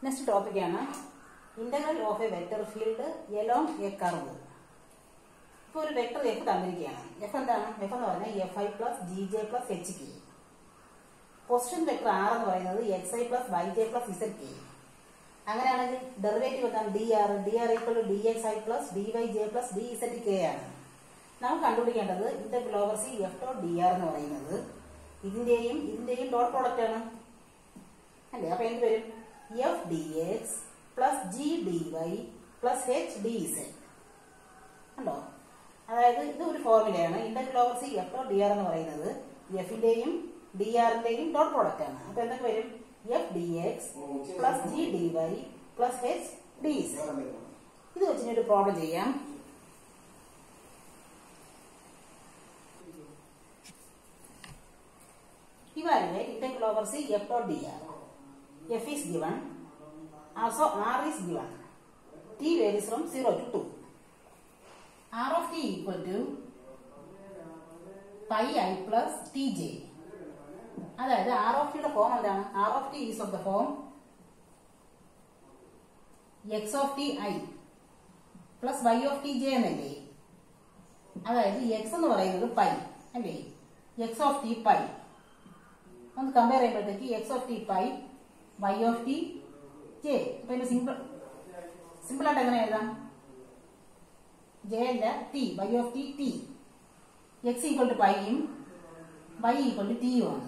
Next ടോപ്പിക്കാണ് integral of a vector field along a curve. ഇപ്പോൾ ഒരു വെക്ടർ എഫ് തന്നിരിക്കുകയാണ്. എഫ് എന്താണ്? എഫ് എന്ന് പറഞ്ഞാൽ F I plus G J plus H K. Position vector R എന്ന് പറയുന്നത് X I plus Y J plus Z K. അങ്ങനെയാണെങ്കിൽ derivative എന്താണ്? D R. D R equal to D X I plus D Y J plus D Z K ആണ്. നമുക്ക് കണ്ടുപിടിക്കേണ്ടത് integral over C F dot D R എന്ന് പറയുന്നത് ഇതിന്റെയും dot product ആണ് അല്ലേ? അപ്പൊ എന്ത് വരും? F D X plus G D Y plus H D Z ഉണ്ടോ? അതായത് ഇത് ഒരു ഫോർമുലയാണ്. Integral over C F dot D R എന്ന് പറയുന്നത് എഫിന്റെയും ഡി ആറിന്റെയും ഡോട്ട് പ്രോഡക്റ്റ് ആണ്. അപ്പൊ എന്തൊക്കെ വരും? F D X plus G D Y plus H D Z. ഇത് വെച്ച് ഒരു പ്രോബ്ലം ചെയ്യാം. Evaluate integral over C f dot dr. F is given, also R is given. T varies from 0 to 2. R of t equal to pi I plus tj. അതായത് R of t യുടെ form എന്താണ്? R of t is of the form x of t I plus y of t j എന്നല്ലേ? അതായത് x എന്ന് പറയുന്നത് pi അല്ലേ? x of t pi. ഒന്ന് compare ചെയ്യുമ്പോഴത്തേക്ക് X of T pi Y of T J. അപ്പൊ ഇതിന് simple ആയിട്ട് എങ്ങനെ എഴുതാം? ജെ അല്ല T, Y of T T. X equal to പൈയും വൈ ഈക്വൽ ടു ടിയും ആണ്.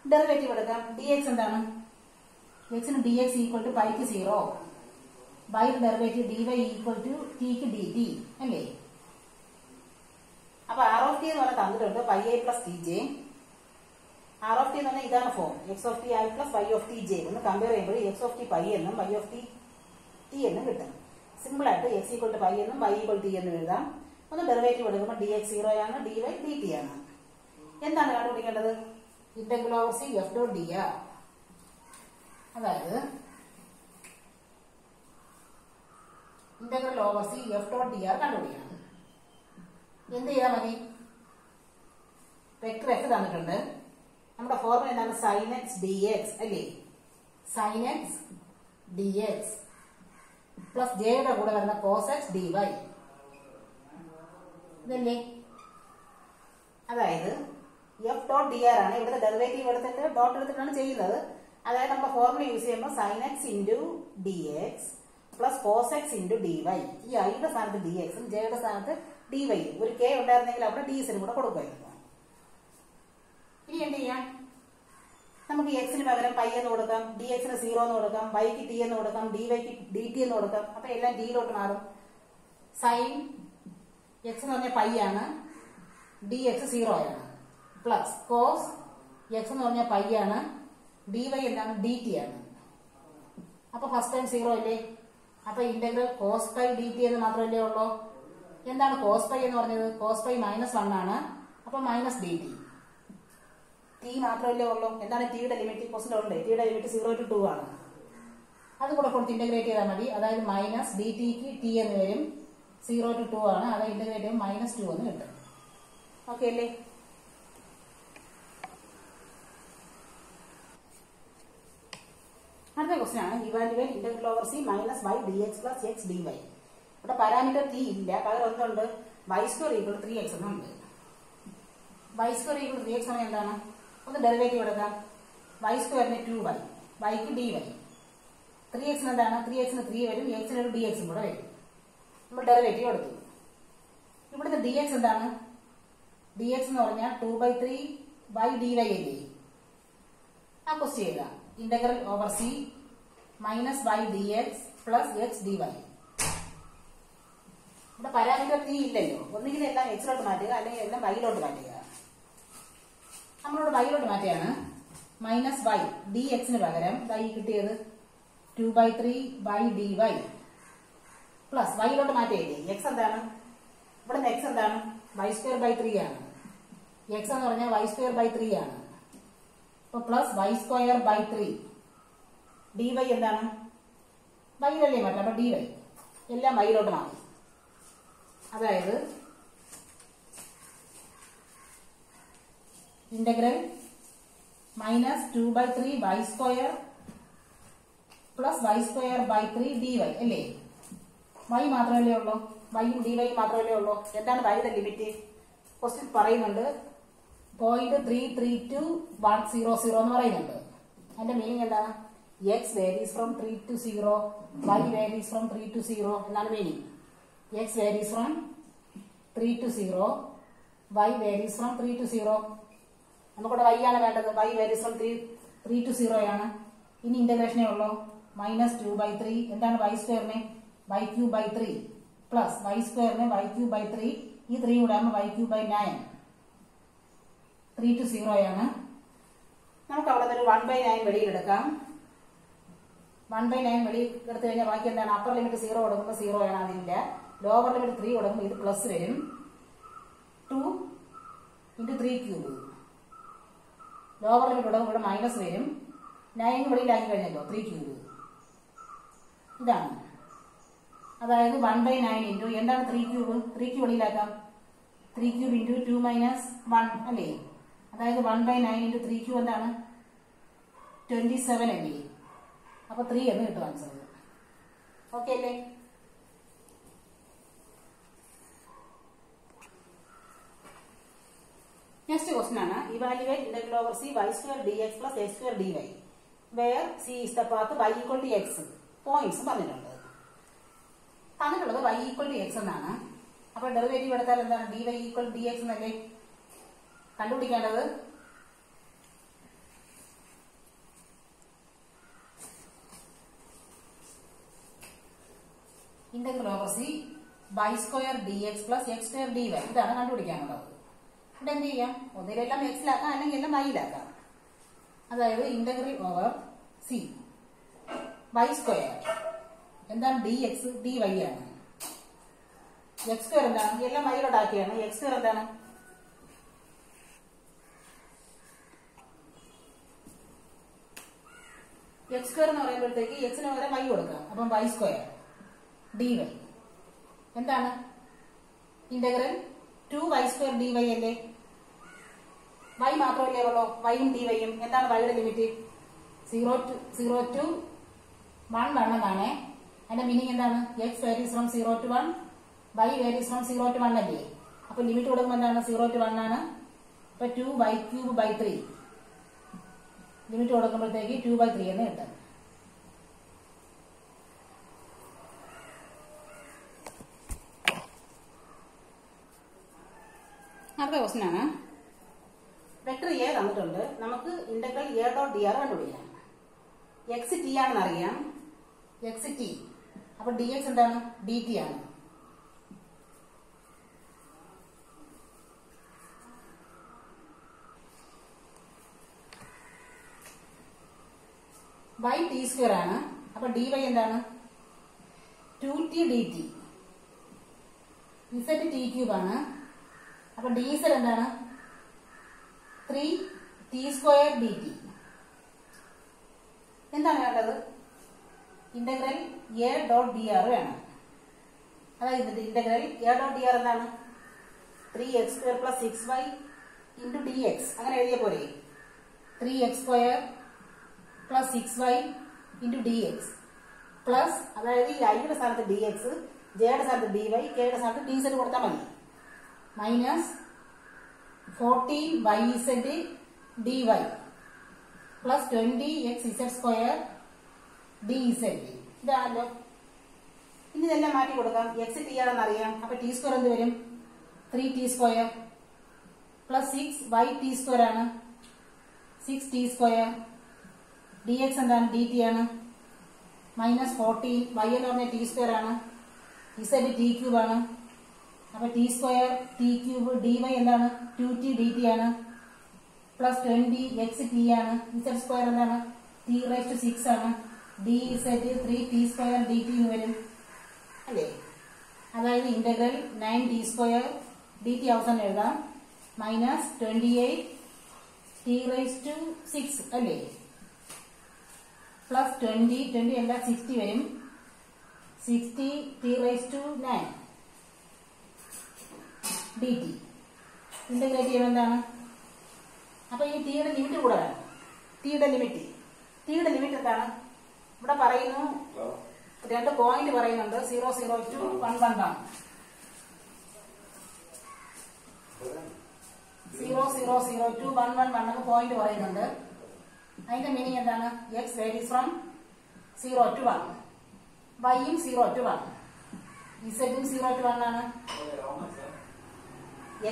ഡെറിവേറ്റീവ് എടുക്കാം. ഡി എക്സ് എന്താണ്? എക്സിന് ഡി എക്സ് ഈക്വൽ ടു പൈക്ക് 0, വൈയുടെ derivative D Y equal to ടിക്ക് ഡി ടി അല്ലേ? അപ്പൊ ആർ ഓഫ് ടി എന്ന് പറഞ്ഞാൽ തന്നിട്ടുണ്ട് pi I plus T J. R of T എന്ന് പറഞ്ഞാൽ ഇതാണ് form X of T I plus Y of T J. ഒന്ന് കമ്പയർ ചെയ്യുമ്പോൾ എക്സ് ഓഫ് ടി പൈ എന്നും വൈ ഓഫ് ടി ടി എന്നും കിട്ടും. സിമ്പിൾ ആയിട്ട് എക്സ് ഈക്വൽ ടു പൈ എന്നും വൈ ഈക്വൽ ടി എന്നും എഴുതാം. ഒന്ന് ഡെറിവേറ്റീവ് എടുക്കുമ്പോൾ ഡി എക്സ് 0 ആണ്, ഡി വൈ ഡി ടി ആണ്. എന്താണ് കണ്ടുപിടിക്കേണ്ടത്? Integral over C F dot D R. അതായത് integral over C F dot D R കണ്ടുപിടിക്കണം. എന്ത് ചെയ്താൽ മതി? വെക്ടർ എഫ് തന്നിട്ടുണ്ട്. നമ്മുടെ ഫോർമുല എന്താണ്? സൈൻ എക്സ് ഡി എക്സ് അല്ലേ? Sine X D X plus ജെയുടെ കൂടെ വരുന്ന കോസ് എക്സ് ഡി വൈ ഇതല്ലേ? അതായത് എഫ് ഡോട്ട് ഡി ആർ ആണ്. ഇവിടുത്തെ ഡെറിവേറ്റീവ് എടുത്തിട്ട് ഡോട്ട് എടുത്തിട്ടാണ് ചെയ്യുന്നത്. അതായത് നമ്മുടെ ഫോർമുല യൂസ് ചെയ്യുമ്പോൾ sine X into D X plus cos X into D Y. ഈ ഐയുടെ സ്ഥാനത്ത് ഡി എക്സും ജെയുടെ സ്ഥാനത്ത് ഡി വൈ. ഒരു കെ ഉണ്ടായിരുന്നെങ്കിൽ അവിടെ ഡി എസിനും കൂടെ കൊടുക്കുമായിരുന്നു. ഇനി എന്ത് ചെയ്യാം? നമുക്ക് എക്സിന് പകരം പൈ എന്ന് കൊടുക്കാം, ഡി എക്സിന് 0 എന്ന് കൊടുക്കാം, വൈക്ക് ടി എന്ന് കൊടുക്കാം, ഡി വൈക്ക് ഡി ടി എന്ന് കൊടുക്കാം. അപ്പൊ എല്ലാം ഡിയിലോട്ട് മാറും. സൈൻ എക്സ് എന്ന് പറഞ്ഞാൽ പൈ ആണ്, ഡി എക്സ് 0 ആണ്, പ്ലസ് കോസ് എക്സ് എന്ന് പറഞ്ഞാൽ പൈ ആണ്, ഡി വൈ എന്താണ്? ഡി ടി ആണ്. അപ്പൊ ഫസ്റ്റ് ടൈം 0 അല്ലേ? അപ്പൊ integral cos pi D T എന്ന് മാത്രമല്ലേ ഉള്ളൂ. എന്താണ് കോസ് പൈ എന്ന് പറഞ്ഞത്? കോസ് പൈ -1 ആണ്. അപ്പൊ മൈനസ് ഡി ടി. ടി മാത്രമല്ലേ ഉള്ളൂ. എന്താണ് ടിയുടെ ലിമിറ്റ്? ക്വസ്റ്റ്യൻ ഉണ്ട്. ടിയുടെ ലിമിറ്റ് 0 to 2 ആണ്. അത് കൂടെ കൊടുത്ത് ഇന്റഗ്രേറ്റ് ചെയ്താൽ മതി. അതായത് മൈനസ് ഡി ടിക്ക് ടി എന്ന് വരും. 0 to 2 ആണ്. അത് ഇന്റഗ്രേറ്റ് ചെയ്യുമ്പോൾ -2 എന്ന് കിട്ടും. ഓക്കെ അല്ലേ? അടുത്ത ക്വസ്റ്റ്യൻ ആണ് evaluate integral over C minus Y D X plus X D Y. ഇവിടെ പാരാമീറ്റർ ടി ഇല്ല, പകരം എന്തുണ്ട്? വൈ സ്ക്വയർ ഈക്വൽ 3x എന്നുണ്ട്. വൈ സ്ക്വയർ ഈക്വൽ 3x ആണ്. എന്താണ്? ഒന്ന് ഡെറിവേറ്റീവ് എടുക്കാം. വൈ സ്ക്വയറിന് 2y, വൈക്ക് dy. 3x എന്താണ്? 3xന് 3 വരും, എക്സിന് ഒരു dx കൂടെ വരും. നമ്മൾ ഡെറിവേറ്റീവ് എടുത്തു. ഇവിടുത്തെ dx എന്താണ്? dx എന്ന് പറഞ്ഞാൽ 2/3 by dy അല്ലേ? ആ ക്വസ്റ്റ്യൻ എഴുതാം. Integral over C minus Y D X plus X D Y. ഇവിടെ പാരാമീറ്റർ ടി ഇല്ലല്ലോ. ഒന്നുകിൽ എല്ലാം എക്സിലോട്ട് മാറ്റുക, അല്ലെങ്കിൽ എല്ലാം വൈയിലോട്ട് മാറ്റുക. നമ്മളോട് വൈയിലോട്ട് മാറ്റിയാണ്. മൈനസ് വൈ ഡി എക്സിന് പകരം വൈ കിട്ടിയത് 2/3 വൈ ഡി വൈ പ്ലസ് വൈയിലോട്ട് മാറ്റിയില്ലേ? എക്സ് എന്താണ്? ഇവിടെ എക്സ് എന്താണ്? വൈ സ്ക്വയർ ബൈ 3 ആണ്. എക്സ് എന്ന് പറഞ്ഞാൽ വൈ സ്ക്വയർ ബൈ 3 ആണ്. അപ്പൊ plus Y square by 3. D Y എന്താണ്? വൈയിലല്ലേ മാറ്റാം. അപ്പൊ ഡി വൈ എല്ലാം വൈയിലോട്ട് മാറി. അതായത് integral minus 2/3 y square plus Y square by 3 dy അല്ലേ? y മാത്രമല്ലേ ഉള്ളൂ, വൈയും dy മാത്രമല്ലേ ഉള്ളൂ. എന്താണ് വൈയുടെ ലിമിറ്റ്? ക്വസ്റ്റ്യൻ പറയുന്നുണ്ട് 0.332 എന്ന് പറയുന്നുണ്ട്. അതിന്റെ മീനിങ് എന്താണ്? x varies from 3 to 0, y varies from 3 to 0 എന്നാണ് meaning. x varies from 3 to 0, y varies from 3 to 0. നമുക്കിവിടെ y ആണ് വേണ്ടത്. y varies from 3 to 0 ആണ്. ഇനി ഇന്റഗ്രേഷനേ ഉള്ളൂ. -2/3 എന്താണ് y സ്ക്വയറിനെ? y³ 3 plus y സ്ക്വയറിനെ y³3 ഈ 3 കൂടെ ആകുമ്പോൾ y³9 3 to 0 ആണ്. നമുക്ക് അവിടെ നിന്ന് 1/9 വെളിയിലെടുക്കാം. 1/9 വെളിയിൽ എടുത്തു കഴിഞ്ഞാൽ ബാക്കി എന്താണ്? അപ്പർ ലിമിറ്റ് 0 കൊടുക്കുമ്പോൾ 0 ആണ്, അതില്ല. ലോവർ ലിമിറ്റ് 3 കൊടുക്കുമ്പോൾ ഇത് പ്ലസ് വരും. 2 × 3³ ലോവർ ലിമിറ്റ് കൊടുക്കുമ്പോൾ ഇവിടെ മൈനസ് വരും. 9 വെളിയിലാക്കി കഴിഞ്ഞല്ലോ 3³ ഇതാണ്. അതായത് 1/9 ഇൻറ്റു എന്താണ് 3³ 3³ വെളിയിലാക്കാം. 3³ ഇൻറ്റു 2 - 1 അല്ലേ? അതായത് 1/9 ഇൻറ്റു 3³ എന്താണ്? 27 അല്ലേ? അപ്പൊ 3 എന്ന് കിട്ടും ആൻസർ. ഓക്കെ അല്ലേ? നെക്സ്റ്റ് ക്വസ്റ്റൻ ആണ് evaluate integral over c y² dx plus x² dy where c is the path y equal to x. Points പറഞ്ഞിട്ടുണ്ട്. തന്നിട്ടുള്ളത് y equal to x എന്നാണ്. അപ്പൊ ഡെറിവേറ്റീവ് എടുത്താൽ എന്താണ്? dy equal to dx എന്നല്ലേ കണ്ടുപിടിക്കേണ്ടത്. Integral over c y² dx plus x² dy ഇതാണ് കണ്ടുപിടിക്കാനുള്ളത്. ഇവിടെ എന്ത് ചെയ്യാം? ഒന്നിലെല്ലാം എക്സിലാക്കാം, അല്ലെങ്കിൽ എല്ലാം വൈയിലാക്കാം. അതായത് ഇന്റഗ്രൽ ഓവർ c y² എന്താണ്? dx dy ആണ്. x² എന്താണ്? എല്ലാം വൈയിലോട്ടാക്കിയാണ്. x² എന്താണ്? x² എന്ന് പറയുമ്പോഴത്തേക്ക് എക്സിന് പകരം y കൊടുക്കാം. അപ്പം y² dy എന്താണ്? ഇന്റഗ്രൽ 2y² dy അല്ലേ? y മാത്രമല്ലേ ഉള്ളൂ, yയും dy യും. എന്താണ് yയുടെ ലിമിറ്റ്? 0 to 1 എന്നാണ്. അതിന്റെ മീനിങ് എന്താണ്? x varies from 0 to 1, y varies from 0 to 1 അല്ലേ? അപ്പൊ ലിമിറ്റ് കൊടുക്കുമ്പോൾ എന്താണ്? 0 to 1 ആണ്. അപ്പൊ 2y³ 3 ലിമിറ്റ് കൊടുക്കുമ്പോഴത്തേക്ക് 2/3 എന്ന് കിട്ടും. അടുത്ത ക്വസ്റ്റൻ ആണ്. വെക്ടർ എ തന്നിട്ടുണ്ട്. നമുക്ക് ഇന്റഗ്രൽ a.dr കണ്ടുപിടിക്കാം. എക്സ് ടി ആണെന്ന് അറിയാം. X T. അപ്പൊ dx എന്താണ്? dt ആണ്. y t² ആണ്. അപ്പൊ dy എന്താണ്? 2t dt. z t³ ആണ്. അപ്പൊ dz എന്താണ്? 3t² dt. എന്താണ് വേണ്ടത്? ഇന്റഗ്രൽ a.dr വേണം. അതായത് ഇന്റഗ്രൽ a.dr എന്താണ്? 3x² + 6y × dx അങ്ങനെ എഴുതിയ പോലെ 3x² + 6y × dx പ്ലസ്, അതായത് ഈ ഐയുടെ സ്ഥാനത്ത് dx, ജെയുടെ സ്ഥാനത്ത് dy, കെയുടെ സ്ഥാനത്ത് dz കൊടുത്താൽ മതി. Minus 14yz dy plus 20xz² dz. ഇതാണല്ലോ. ഇനി ഇതെല്ലാം മാറ്റി കൊടുക്കാം. എക്സ് ടി ആണെന്ന് അറിയാം. അപ്പൊ t² എന്ത് വരും? 3t² പ്ലസ് 6y t² ആണ്. 6t². dx എന്താണ്? dt ആണ്. മൈനസ് 14 y എന്ന് പറഞ്ഞ t² ആണ്. z t³ ആണ്. അപ്പൊ t² t³ dy എന്താണ്? 2t dt ആണ്. പ്ലസ് 20x t ആണ്. z² എന്താണ്? t⁻6 ആണ്. dz 3t² dt എന്ന് വരും അല്ലേ? അതായത് ഇന്റഗ്രൽ 9t² dt അവസാനം എഴുതാം. മൈനസ് 28t⁻6 അല്ലേ? പ്ലസ് 20 അല്ല 60 വരും. 60t⁻9 dt. ഇന്റഗ്രേറ്റ് ചെയ്യുമ്പോൾ എന്താണ്? അപ്പൊ ഈ ടിയുടെ ലിമിറ്റ് കൂടെ വേണം. ടിയുടെ ലിമിറ്റ് എന്താണ്? ഇവിടെ പറയുന്നു രണ്ട് പോയിന്റ് പറയുന്നുണ്ട് 0, 0 to 1, 1, 1. 0, 0, 0 to 1, 1, 1 എന്ന് പോയിന്റ് പറയുന്നുണ്ട്. അതിന്റെ മീനിങ് എന്താണ്? x varies from 0 to 1, y-യും 0 to 1, z-യും 0 to 1 ആണ്.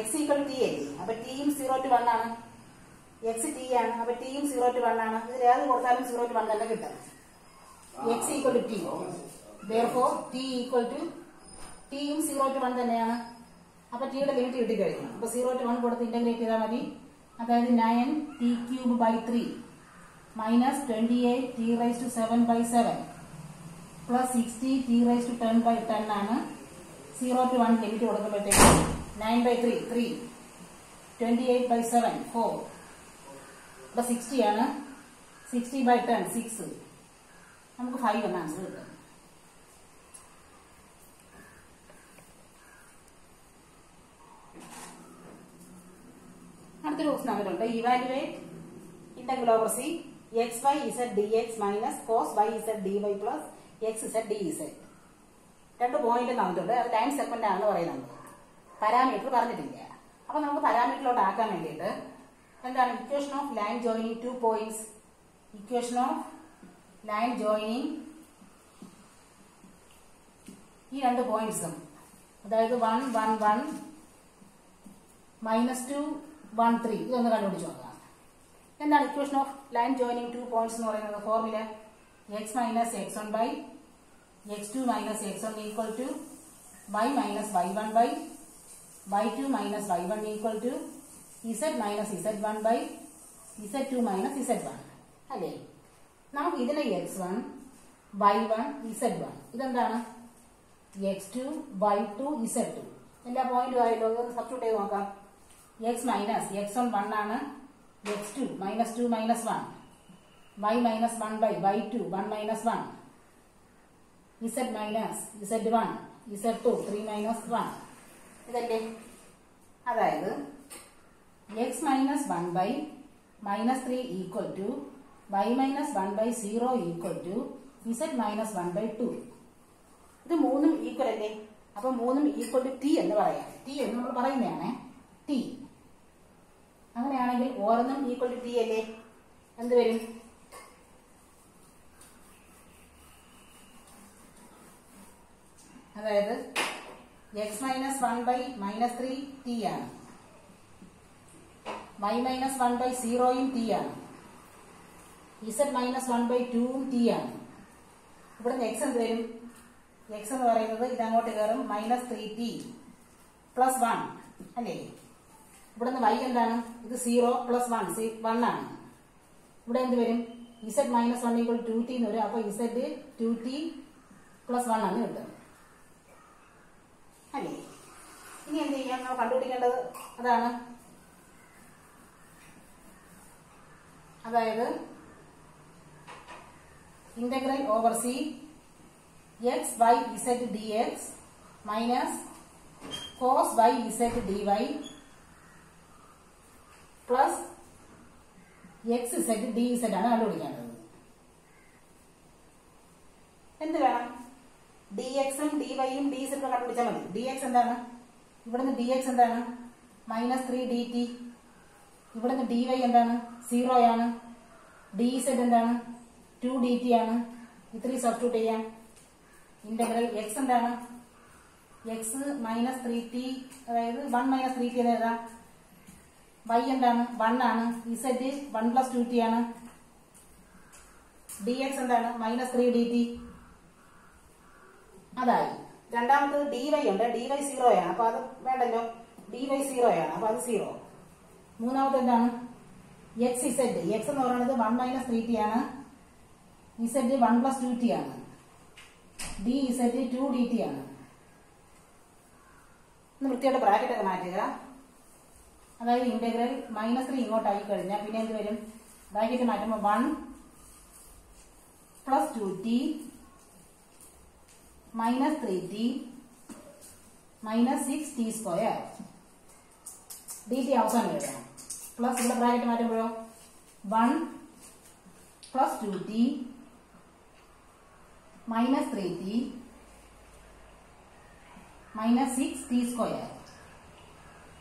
x equal to t അല്ലേ? അപ്പൊ t-യും 0 to 1 ആണ്. x t ആണ്. അപ്പൊ t-യും 0 to 1 ആണ്. ഇതിൽ ഏത് കൊടുത്താലും 0 to 1 തന്നെ കിട്ടും. x equal to t. Therefore t equal to t-യും 0 to 1 തന്നെയാണ്. അപ്പൊ t യുടെ ലിമിറ്റ് കിട്ടിക്കഴിഞ്ഞു. അപ്പൊ 0 to 1 കൊടുത്ത് ഇന്റഗ്രേറ്റ് ചെയ്താൽ മതി. അതായത് 9t³ / 3 minus 28t⁻7/7 plus 60t⁻10/10 ആണ്. 0 to 1 ലിമിറ്റ് കൊടുക്കുമ്പോഴത്തേക്ക് 9/3 3, 28/7 4, ഇവിടെ 60 ആണ്. 60/10 6. നമുക്ക് 5 എന്ന ആൻസർ കിട്ടും. അടുത്തൊരു ക്വസ്റ്റൻ തന്നിട്ടുണ്ട്. Evaluate integral over C X Y Z D X minus cos Y Z D Y plus X Z D Z. രണ്ട് പോയിന്റ് തന്നിട്ടുണ്ട്. അത് ടൈം സെഗ്മെന്റ് ആണെന്ന് പറയുന്നുണ്ട്. പാരാമീറ്റർ പറഞ്ഞിട്ടില്ല. അപ്പൊ നമുക്ക് പാരാമീറ്ററിലോട്ട് ആക്കാൻ വേണ്ടിയിട്ട് എന്താണ്? Equation of line joining 2 points. Equation of line joining ഈ രണ്ട് പോയിന്റ്സും, അതായത് 1, 1, 1 -2, 1, 3 ഇതൊന്ന് കണ്ടുപിടിച്ച് നോക്കാം. എന്താണ് equation of line joining 2 points എന്ന് പറയുന്നത്? Formula x - x1 / x2 - x1 equal to y - y1 / y2 - y1 equal to z - z1 / z2 - z1 അല്ലേ? നമുക്ക് ഇതിനെ x1, y1, z1 ഇതെന്താണ്? x2, y2, z2 എല്ലാ പോയിന്റും ആയല്ലോ. ഇതൊന്ന് സബ്സ്റ്റിറ്റ്യൂട്ട് ചെയ്ത് നോക്കാം. x - x1 1 ആണ്. x2 -2 - 1, y - 1 / y2 1 - 1, z - z1, z2 3 - 1 ഇതല്ലേ? അതായത് x - 1 / -3 equal to y - 1/0 equal to z - 1/2. ഇത് മൂന്നും ഈക്വൽ അല്ലേ? അപ്പൊ മൂന്നും ഈക്വൽ ടു t എന്ന് പറയാം. t എന്ന് നമ്മൾ പറയുന്നതാണ് t. അങ്ങനെയാണെങ്കിൽ ഓരോന്നും ഈക്വൽ ടു t അല്ലേ? എന്ത് വരും? അതായത് x - 1 / -3 t ആണ്. y - 1/0 t ആണ്. z - 1/2 t ആണ്. ഇവിടുന്ന് x എന്ത് വരും? x എന്ന് പറയുന്നത് ഇതങ്ങോട്ട് കയറും -3t + 1 അല്ലേ? ഇവിടുന്ന് y എന്താണ്? ഇത് 0 + 1 ആണ്. ഇവിടെ എന്ത് വരും? z - 1 = 2t എന്ന് വരും. അപ്പൊ z 2t + 1 ആണ് കിട്ടുന്നത് അല്ലേ? ഇനി എന്ത് ചെയ്യാം? നമ്മൾ കണ്ടുപിടിക്കേണ്ടത് അതാണ്. അതായത് integral over C x y z dx minus cos y z dy plus x z dz ആണ് കണ്ടുപിടിക്കേണ്ടത്. എന്ത് വേണം? dx-ഉം dy-യും dz കണ്ടുപിടിച്ചാൽ മതി. dx എന്താണ്? ഇവിടുന്ന് dx എന്താണ്? -3 dt. ഇവിടുന്ന് dy എന്താണ്? 0 ആണ്. dz എന്താണ്? 2 dt ആണ്. ഇത്രയും സബ്സ്റ്റിറ്റ്യൂട്ട് ചെയ്യാം. ഇന്റഗ്രൽ x എന്താണ്? x -3t, അതായത് 1 - 3t എന്ന് എഴുതാം. y എന്താണ്? 1 ആണ്. z 1 + 2t ആണ്. dx എന്താണ്? -3 dt. അതായി. രണ്ടാമത്തത് dy ഉണ്ട്. dy 0 ആണ്. അപ്പൊ അത് വേണ്ടല്ലോ. dy 0 ആണ്. അപ്പൊ അത് 0. മൂന്നാമത്തെ എന്താണ്? x എന്ന് പറയുന്നത് 1 - 3t ആണ്. z 1 + 2t ആണ്. dz 2 dt ആണ്. വൃത്തിയായിട്ട് ബ്രാക്കറ്റ് ഒക്കെ മാറ്റുക. അതായത് ഇന്റഗ്രൽ -3 ഇങ്ങോട്ടായി കഴിഞ്ഞാൽ പിന്നെ എന്ത് വരും? ബ്രാക്കറ്റ് മാറ്റുമ്പോൾ 1 + 2t -3t -6t². dt അവസാനം എഴുതാം. പ്ലസ് ഇവിടെ bracket മാറ്റുമ്പോഴോ 1 + 2t minus 3t minus 6t square.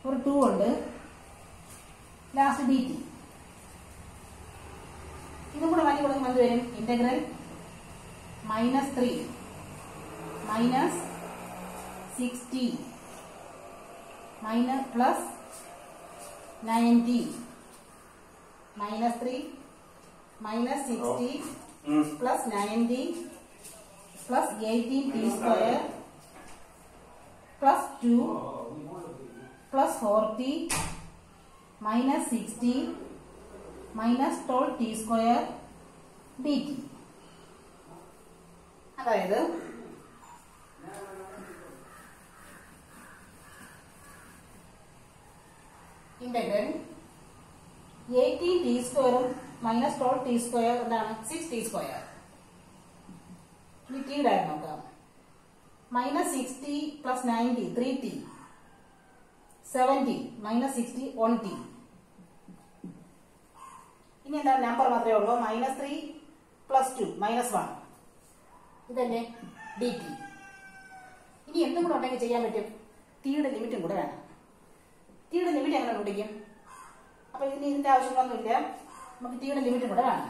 ഒരു 2 ഉണ്ട്, ലാസ്റ്റ് dt. ഇതും കൂടെ മാറ്റി കൊടുക്കുമ്പോൾ എന്ത് വരും? Integral minus 3 minus 6t minus plus 9t minus 3 minus 6t plus 9t plus 18t square plus 2 plus 4t minus 6t minus 12t square dt. അതായത് integral 18t സ്ക്വയറും മൈനസ് 12t സ്ക്വയർ എന്താണ്? 6t square. ഇനി T direct നോക്കാം. Minus 6t plus 9t 3t 7t minus 60 1t. ഇനി എന്താണ്? Number മാത്രമേ ഉള്ളൂ. Minus 3 plus 2 minus 1 ഇതല്ലേ dt. ഇനി എന്തും കൂടെ ഉണ്ടെങ്കിൽ ചെയ്യാൻ പറ്റും. ടിയുടെ ലിമിറ്റും കൂടെ വേണം. ടിയുടെ ലിമിറ്റ് എങ്ങനെ കണ്ടുപിടിക്കും? അപ്പൊ ഇതിന് ഇതിന്റെ ആവശ്യങ്ങളൊന്നുമില്ല, നമുക്ക് ടിയുടെ ലിമിറ്റും കൂടെ വേണം.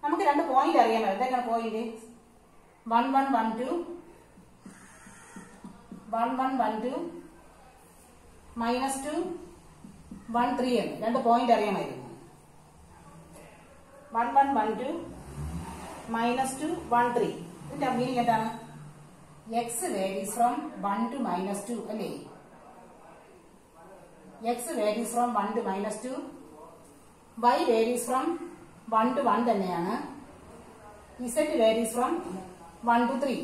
നമുക്ക് രണ്ട് പോയിന്റ് അറിയാൻ പറ്റും. എന്തൊക്കെയാണ് പോയിന്റ്? 1 1 1 2 1 1 1 2 മൈനസ് 2 1 3 എന്ന് രണ്ട് പോയിന്റ് അറിയാമായിരുന്നു. 1 1 1 2 മൈനസ് 2 1 3. ഇതിന്റെ മീനിങ് എന്താണ്? X varies from 1 to minus 2 അല്ലേ? X varies from 1 to minus 2, Y varies from 1 to 1 തന്നെയാണ്, ഇസെഡ് വേരീസ് ഫ്രം 1 ടു 3.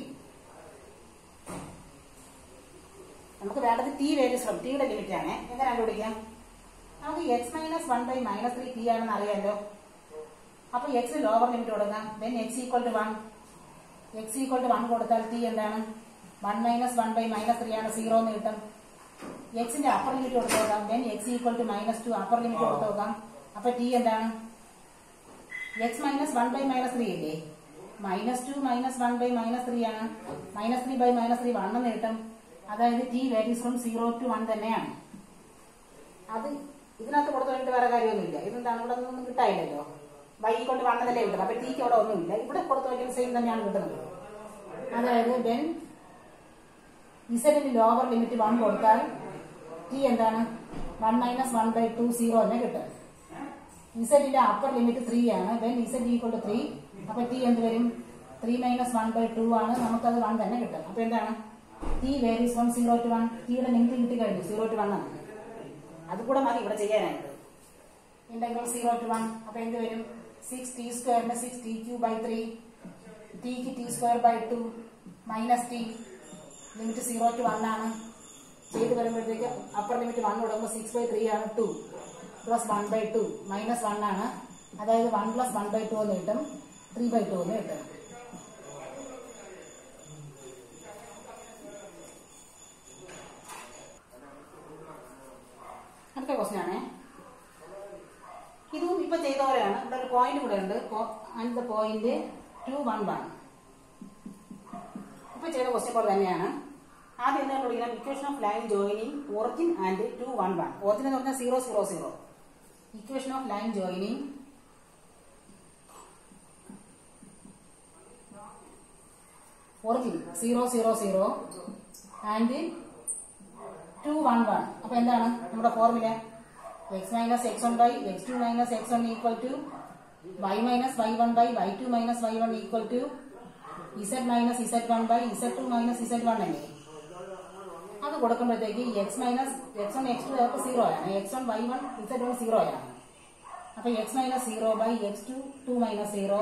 നമുക്ക് വേണ്ടത് ടി വേരീസ് ഫ്രം, ടിയുടെ ലിമിറ്റ് ആണ്. എങ്ങനെ കണ്ടുപിടിക്കാം? നമുക്ക് X minus 1 by minus 3 T ആണെന്ന് അറിയാമല്ലോ. അപ്പൊ എക്സ് ലോവർ ലിമിറ്റ് കൊടുക്കാം. Then X equal to 1. X equal to 1 കൊടുത്താൽ ടി എന്താണ്? 1 മൈനസ് 1 ബൈ മൈനസ് 3 ആണ്, 0 എന്ന് കിട്ടും. എക്സിന്റെ അപ്പർ ലിമിറ്റ് കൊടുത്തു നോക്കാം. Then X equal to minus 2 upper limit കൊടുത്തു നോക്കാം. അപ്പൊ ടി എന്താണ്? എക്സ് മൈനസ് 1 ബൈ മൈനസ് 3 ഇല്ലേ? മൈനസ് 2 മൈനസ് 1 ബൈ മൈനസ് 3 ആണ്. മൈനസ് 3 ബൈ മൈനസ് 3 1 എന്ന് കിട്ടും. അതായത് ടി വേരീസ് ഫ്രം 0 ടു 1 തന്നെയാണ്. അത് ഇതിനകത്ത് കൊടുത്തു കഴിഞ്ഞിട്ട് വേറെ കാര്യമൊന്നുമില്ല. ഇതെന്താണ്? ഇവിടെ ഒന്നും കിട്ടായില്ലല്ലോ. വൈ കൊണ്ട് 1 എന്നല്ലേ കിട്ടുന്നത്. അപ്പൊ ടിക്ക് അവിടെ ഒന്നുമില്ല. ഇവിടെ കൊടുത്തു വയ്ക്കുന്ന സെയിം തന്നെയാണ് കിട്ടുന്നത്. അതായത് ദെൻ ഇസഡിന്റെ ലോവർ ലിമിറ്റ് 1 കൊടുത്താൽ ടി എന്താണ്? 1 മൈനസ് 1 ബൈ 2 0 തന്നെ കിട്ടും. ഇസഡിന്റെ അപ്പർ ലിമിറ്റ് 3 ആണ്. Then Z equal to 3. അപ്പൊ ടി എന്ത് വരും? 3 മൈനസ് 1 ബൈ 2 ആണ്. നമുക്കത് 1 തന്നെ കിട്ടും. അപ്പൊ എന്താണ്? T varies from 0 to 1. ടിയുടെ ലിമിറ്റ് കിട്ടി കഴിഞ്ഞു, 0 ടു 1 ആണ്. അത് കൂടെ മതി ഇവിടെ ചെയ്യാനായിട്ട്. Integral 0 to 1. അപ്പൊ എന്ത് വരും? 6t സ്ക്വയറിന് 6t ക്യൂബ് ബൈ 3, ടിക്ക് T square by 2 minus T. Limit 0 to 1 ആണ്. ചെയ്ത് വരുമ്പോഴത്തേക്ക് അപ്പർ ലിമിറ്റ് 1 കൊടുക്കുമ്പോൾ 6 ബൈ 3 ആണ്. 2 പ്ലസ് 1 ബൈ 2 മൈനസ് 1 ആണ്. അതായത് 1 പ്ലസ് 1 ബൈ 2 എന്ന് കിട്ടും. 3 ബൈ 2 എന്ന് കിട്ടും. അടുത്ത ക്വസ്റ്റ്യൻ ആണ്. ഇതും ഇപ്പൊ ചെയ്ത പോലെയാണ്. ഇവിടെ ഒരു പോയിന്റ് കൂടെ ഉണ്ട്. And point 2 1 1. ഇപ്പൊ ചെയ്ത ക്വസ്റ്റ്യൻ പോലെ തന്നെയാണ്. ആദ്യം എന്താണ് പഠിക്കണം? Equation of line joining origin and 2 1 1. Origin എന്ന് പറഞ്ഞാൽ 0 0 0. Equation of line joining origin 0 0 0 and 2 1 1. അപ്പൊ എന്താണ് നമ്മുടെ formula? x minus x1 by x2 minus x1 equal to y minus y1 by y2 minus y1 equal to z minus z1 by z2 minus z1 അല്ലേ? അത് കൊടുക്കുമ്പോഴത്തേക്ക് x minus x1 x2 അവർക്ക് 0 ആണ്. x1 y1 z1 0 ആണ്. അപ്പൊ x minus 0 by x2 2 minus 0,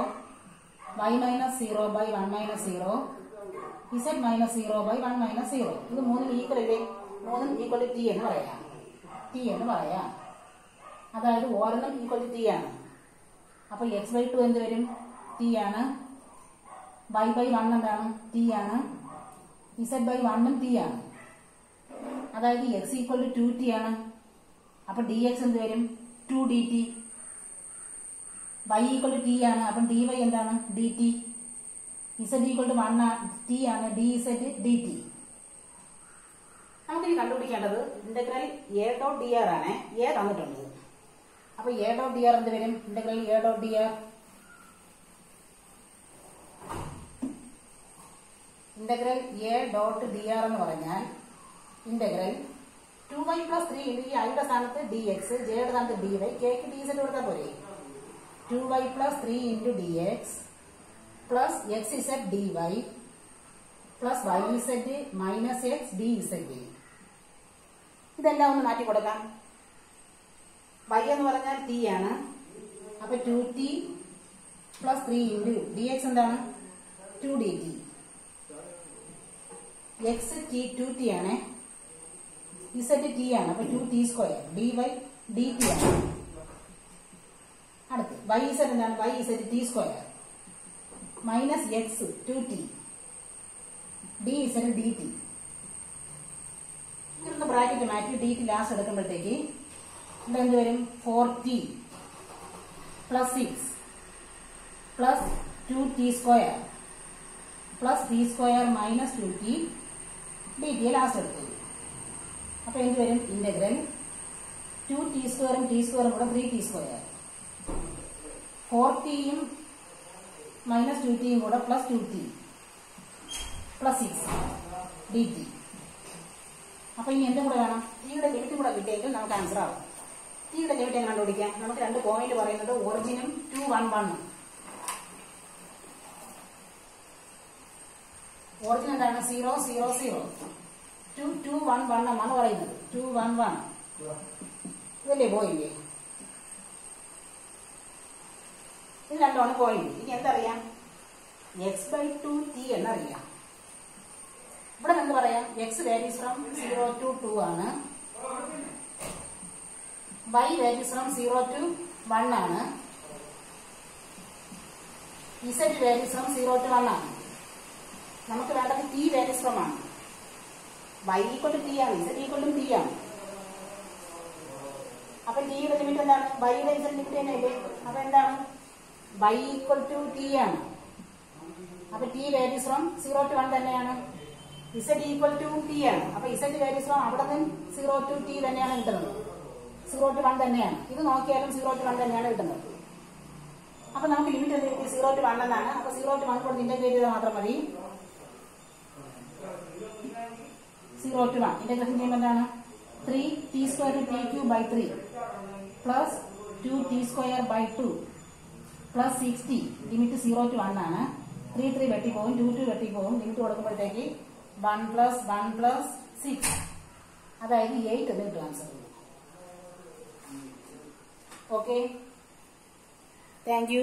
y minus 0 by 1 minus 0, z minus 0 by 1 minus 0. ഇത് മൂന്നും equal അല്ലേ? മൂന്നും ഈക്വൽ ടു ടി എന്ന് പറയാം. ടി എന്ന് പറയാം. അതായത് ഓരോന്നും ഈക്വൽ ടു ടി ആണ്. അപ്പൊ എക്സ് ബൈ 2 എന്ത് വരും? ടി ആണ്. y ബൈ 1 എന്താണ്? ടി ആണ്. z ബൈ 1 ടി ആണ്. അതായത് എക്സ് ഈക്വൽ ടു 2t ആണ്. അപ്പൊ ഡി എക്സ് എന്ത് വരും? 2dt. y equal to t ആണ്. അപ്പം dy എന്താണ്? dt. z equal to 1t ആണ്. dz dt. നമുക്കിനി കണ്ടുപിടിക്കേണ്ടത് ഇന്റഗ്രൽ a ഡോട്ട് dr ആണ്. a തന്നിട്ടുണ്ട്. അപ്പൊ a ഡോട്ട് dr എന്ത് വരും? Integral a dot dr integral a dot dr എന്ന് പറഞ്ഞാൽ ഇന്റഗ്രൽ 2y പ്ലസ് 3 ഇൻറ്റു ഈ ഐയുടെ സ്ഥാനത്ത് dx, ജെയുടെ സ്ഥാനത്ത് dy, കെക്ക് dz കൊടുത്താൽ പോരെ. 2y plus 3 into dx plus xz dy plus yz minus x dz. ഇതെല്ലാം ഒന്ന് മാറ്റി കൊടുക്കാം. y എന്ന് പറഞ്ഞാൽ t ആണ്. അപ്പൊ 2t പ്ലസ് 3 ഇൻറ്റു dx എന്താണ്? 2dt. x t 2t ആണ്. z t ആണ്. അപ്പൊ 2t സ്ക്വയർ dy dt ആണ്. അടുത്ത് yz എന്താണ്? yz t square minus x 2t dz dt. ഇതൊന്ന് ബ്രാക്കറ്റ് മാറ്റി dt ലാസ്റ്റ് എടുക്കുമ്പോഴത്തേക്ക് ഇവിടെ എന്ത് വരും? 4t plus 6 plus 2t square plus t square minus 2t dt last എടുത്തു. അപ്പൊ എന്ത് വരും? ഇന്റഗ്രൽ 2t സ്ക്വയറും t സ്ക്വയറും കൂടെ 3t സ്ക്വയർ 4tയും മൈനസ് 2tയും കൂടെ പ്ലസ് 2t പ്ലസ് 6 dt. അപ്പൊ ഇനി എന്തും കൂടെ വേണം? ടിയുടെ ലിമിറ്റ് കൂടെ കിട്ടിയെങ്കിൽ നമുക്ക് ആൻസർ ആവും. ടിയുടെ ലിമിറ്റ് എങ്ങനെ കണ്ടുപിടിക്കാം? നമുക്ക് രണ്ട് പോയിന്റ് പറയുന്നത് ഒറിജിനും 2 1 1. ഒറിജിൻ എന്താണ്? 0 0 0. 2 2 1 1 ആണ് പറയുന്നത്. 2 1 1 ഇതല്ലേ പോയിന്റ്? ഇത് രണ്ടാണ് പോയിന്റ്. ഇനി എന്തറിയാം? x/2t എന്നറിയാം. ഇവിടെ എന്ത് പറയാം? x വാരീസ് ഫ്രം 0 to 2 ആണ്. y വാരീസ് ഫ്രം 0 to 1 ആണ്. z വാരീസ് ഫ്രം 0 to 1 ആണ്. നമുക്ക് വേണ്ടത് t വാരീസ് ഫ്രം ആണ്. y ഈക്വൽ ടു t ആണ്. z ഈക്വൽ ടു t ആണ്. അപ്പൊ t യുടെ ലിമിറ്റ് എന്താണ്? y യുടെ z ലിമിറ്റ് തന്നെയല്ലേ? അപ്പൊ എന്താണ്? y ഈക്വൽ ടു t ആണ്. അപ്പൊ t വാരീസ് ഫ്രം 0 to 1 തന്നെയാണ്. z ഈക്വൽ ടു t ആണ്. അപ്പൊ z വാരീസ് ഫ്രം അവിടെ നിന്ന് 0 to t തന്നെയാണ് കിട്ടുന്നത്. 0 to 1 തന്നെയാണ്. ഇത് നോക്കിയാലും 0 to 1 തന്നെയാണ് കിട്ടുന്നത്. അപ്പൊ നമുക്ക് ലിമിറ്റ് എന്ത് കിട്ടി? 0 to 1 എന്നാണ്. അപ്പൊ 0 to 1 കൊണ്ട് ഇന്റഗ്രേറ്റ് ചെയ്താൽ മാത്രം മതി. 0 to 1 ഇന്റഗ്രേഷൻ ചെയ്യുമ്പോൾ എന്താണ്? 3t square t cube by 3 plus 2t square by 2 plus 6t. Limit 0 to 1 ആണ്. 3 3 വെട്ടിപ്പോവും, 2 2 വെട്ടിപ്പോവും. ലിമിറ്റ് കൊടുക്കുമ്പോഴത്തേക്ക് 1 പ്ലസ് 1 പ്ലസ് 6 അതായത് 8 എന്ന് കിട്ടും ആൻസർ. Okay, thank you.